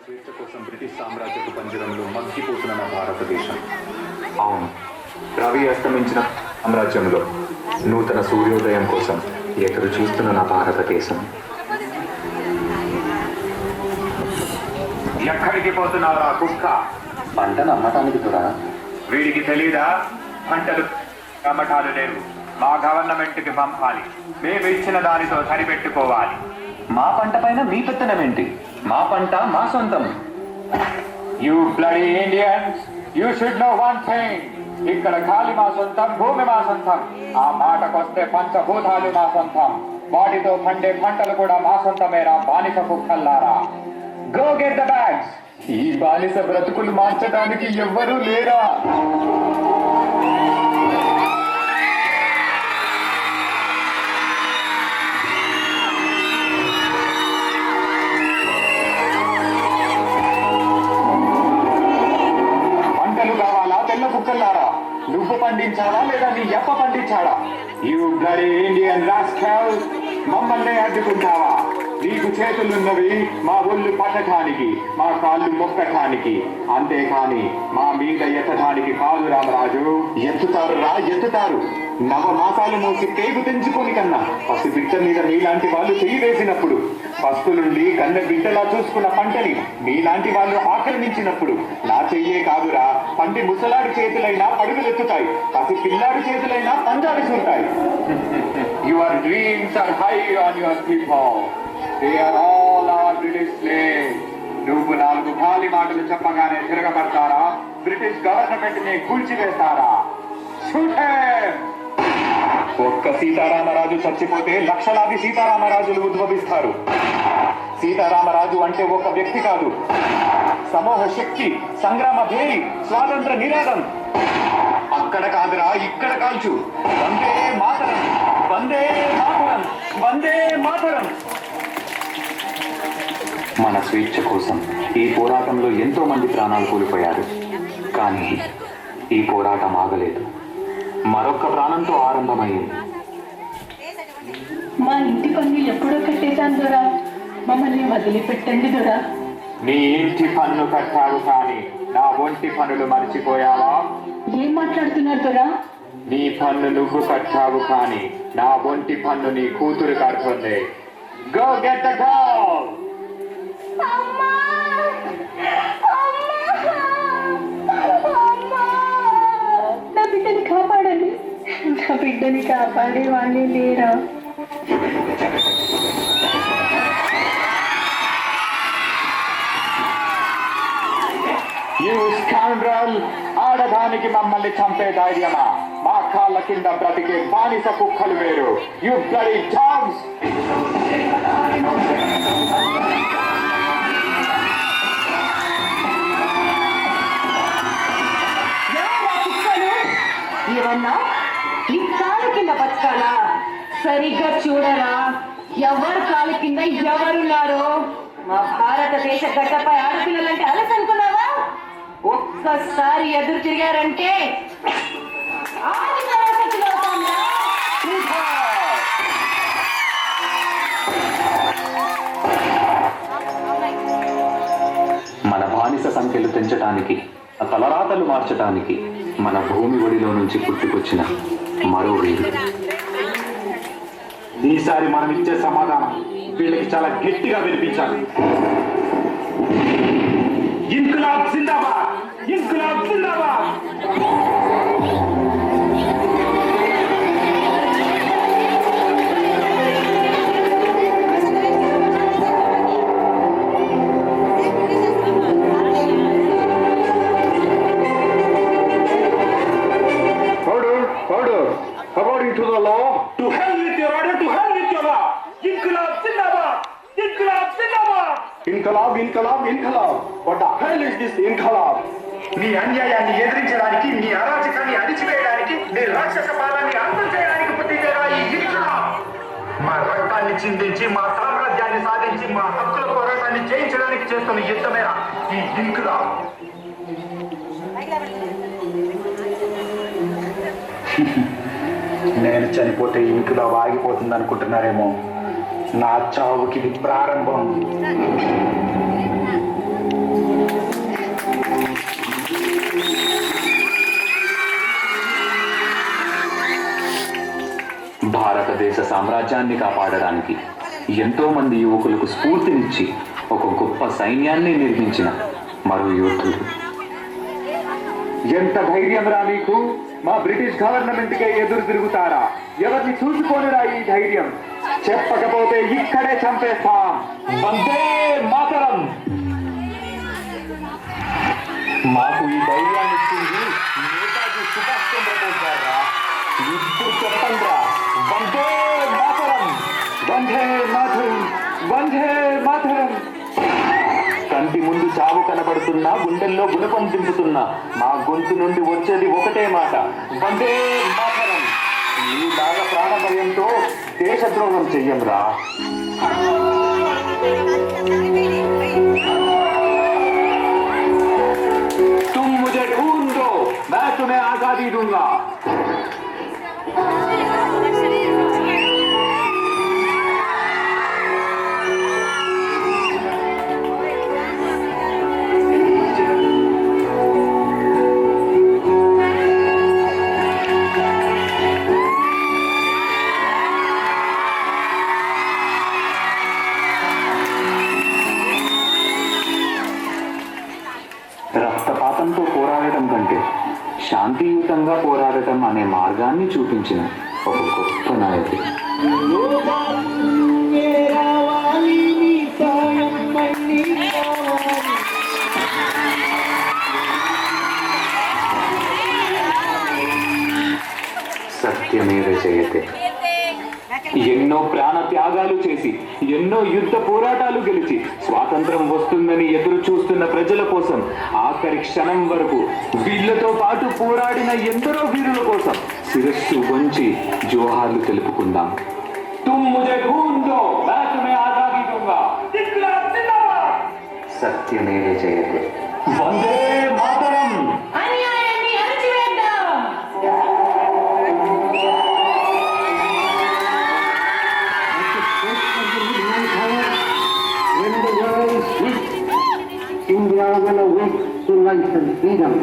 స్వేచ్ఛ కోసం బ్రిటిష్ సామ్రాజ్యపు పంజరంలో మగ్గిపోతున్న నా భారతదేశం. అవును, రవి అస్తమించిన సామ్రాజ్యంలో నూతన సూర్యోదయం కోసం ఎదురు చూస్తున్న నా భారతదేశం. ఎక్కడికి పోతున్నారా కుక్క? పంటను అమ్మటానికి తురా. వీడికి తెలీదా? పంటలు అమ్మటాలు లేవు, మా గవర్నమెంట్కి పంపాలి, మేము ఇచ్చిన దానితో సరిపెట్టుకోవాలి. మా పంట పైన మీ పెత్తనం ఏంటి? మా పంట మా సొంతం. You bloody Indians, you should know one thing. ఇక్కడ గాలి మా సొంతం, భూమి మా సొంతం. ఆ మాటకొస్తే పంచభూతాలు మా సొంతం. వాటితో పండే పంటలు కూడా మా సొంతమేరా బానిస కుక్కల్లారా. Go get the bags. ఈ బానిస బ్రతుకులు మార్చడానికి ఎవ్వరూ లేరా? కుక్కల్లారా, నువ్వు పండించాడా లేదా నీ ఎప్ప పండించాడా? యూ బ్లడీ ఇండియన్ రాస్కల్, మమ్మల్ని అడ్డుకుంటావా? నీకు చేతులున్నవి మా ఒళ్ళు పట్టడానికి, మా కాళ్ళు మొక్కటానికి, అంతేకాని మా మీద ఎత్తడానికి కాదు రామరాజు. ఎత్తుతారు రా, ఎత్తుతారు. నవమాసాలు మోసి పేగు తెంచుకొని కన్నా పసి బిడ్డ మీద మీలాంటి వాళ్ళు చెయ్యి వేసినప్పుడు, పస్తు నుండి కన్న బిడ్డలా చూసుకున్న పంటని మీలాంటి వాళ్ళు ఆక్రమించినప్పుడు నా చెయ్యే కాదురా, పంటి ముసలాడి చేతులైనా పడుగులెత్తుతాయి, పసి పిల్లాడి చేతులైనా పంజాలు చూస్తాయి. Your dreams are high on your people. They are all our British slaves. నువ్వు నాలుగు ఖాళీ మాటలు చెప్పగానే తిరగబడతారా? బ్రిటిష్ గవర్నమెంట్ ని కూల్చివేస్తారా? ఒక్క సీతారామరాజు చచ్చిపోతే లక్షలాది సీతారామరాజులు ఉద్భవిస్తారు. సీతారామరాజు అంటే ఒక వ్యక్తి కాదు, సమూహ శక్తి, సంగ్రామ భేరి, స్వాతంత్ర నినాదం. అక్కడ కాదురా, ఇక్కడ కాల్చు. వందే మాతరం, వందే మాతరం, వందే మాతరం. మన స్వేచ్ఛ కోసం ఈ పోరాటంలో ఎంతో మంది ప్రాణాలు కోల్పోయారు. కానీ ఈ పోరాటం ఆగలేదు, మరొక ప్రాణంతో ఆరంభమైంది. మా ఇంటి పన్ను ఎప్పుడో కట్టేశాను దొరా, మమ్మల్ని వదిలిపెట్టండి దొరా. నీ ఇంటి పన్ను కట్టావు కానీ నా ఒంటి పన్నులు మర్చిపోయావా? ఏం మాట్లాడుతున్నారు దొరా? నీ పన్ను నువ్వు కట్టావు కానీ నా ఒంటి పన్ను నీ కూతురు కడుతుంది. Go get the girl. నా బిడ్డని కాపాడండి, నా బిడ్డని కాపాడే వాళ్ళే లేరా? యూ స్కౌండ్రల్, ఆడదానికి మమ్మల్ని చంపే ధైర్యమా? మా కాళ్ళ కింద బ్రతికే బానిస కుక్కలు వేరు. You bloody dogs. ఏమన్నా ఈ కాలు కింద బతకాలా? సరిగ్గా చూడరా, ఎవరు కాలు కింద ఎవరున్నారో. మా భారతదేశ గడ్డపై ఆడపిల్లలంటే అలసి అనుకున్నావా? ఒక్కసారి ఎదురు తిరిగారంటే మన బానిస సంఖ్యలు పెంచటానికి, తలరాతలు మార్చటానికి మన భూమి ఒడిలో నుంచి పుట్టుకొచ్చిన మరో వీరు. ఈసారి మనం ఇచ్చే సమాధానం వీళ్ళకి చాలా గట్టిగా వినిపించాలి. ఇంక్విలాబ్ జిందాబాద్, ఇంక్విలాబ్ జిందాబాద్. According to the law, to hell with your order, to hell with your law. Inqilab Zindabad! Inqilab Zindabad! Inqilab, Inqilab, Inqilab. What the hell is this Inqilab? నీ అన్యాయాన్ని ఎదిరించడానికి, నీ అరాచకాన్ని అణిచివేయడానికి, నీ రాక్షస పాలనని అంతం చేయడానికి పుట్టిందేరా ఈ ఇన్కిలాబ్. మా రక్తాన్ని చిందించి, మా సామ్రాజ్యాన్ని సాధించి, మా హక్కుల పోరాటాన్ని జయించడానికి చేస్తున్న యుద్ధమేరా ఈ ఇన్కిలాబ్. నేను చనిపోతే ఇంకిలాబ్ ఆగిపోతుంది అనుకుంటున్నారేమో. నా చావుకి ఇది ప్రారంభం. రాజ్యాన్ని కాపాడడానికి ఎంతో మంది యువకులకు స్ఫూర్తినిచ్చి ఒక గొప్ప సైన్యాన్ని నిర్మించిన మరో యోధుడు. ఎంత ధైర్యం రా మీకు? మా బ్రిటిష్ గవర్నమెంట్కే ఎదురు తిరుగుతారా? ఎవరిని చూసుకోనిరా ఈ ధైర్యం? చెప్పకపోతే ఇక్కడే చంపేస్తాం. వందే మాతరం. మాకు ఈ ధైర్యాన్ని ఇచ్చింది నేతాజీ సుభాష్ చంద్రబోస్ గారా. ఇప్పుడు చెప్పండిరా, వందే మాతరం. వందే మాతరం, వందే మాతరం. కంటి ముందు చావు కనబడుతున్నా, గుండెల్లో గుణపం దింపుతున్నా మా గొంతు నుండి వచ్చేది ఒకటే మాట, వందే మాతరం. నీలాగా ప్రాణభయంతో దేశద్రోహం చెయ్యంరా. तुम मुझे ढूंढ दो, मैं तुम्हें आजादी दूंगा. రక్తపాతంతో పోరాడటం కంటే శాంతియుతంగా పోరాడటం అనే మార్గాన్ని చూపించిన ఒక గొప్ప నాయకుడు. సత్యమేవ జయతే. ఎన్నో ప్రాణ త్యాగాలు చేసి, ఎన్నో యుద్ధ పోరాటాలు గెలిచి స్వాతంత్రం వస్తుందని ఎదురు చూస్తున్న ప్రజల కోసం ఆఖరి క్షణం వరకు వీళ్లతో పాటు పోరాడిన ఎందరో వీరుల కోసం శిరస్సు వంచి జోహార్లు తెలుపుకుందాం. तुम मुझे ढूंढ दो, मैं तुम्हें आजादी दूंगा. సత్యమేవ జయతే. వందే మాతరం. అన్యాయాన్ని అణచివేద్దాం. When the world is weak, India will awake to life and freedom.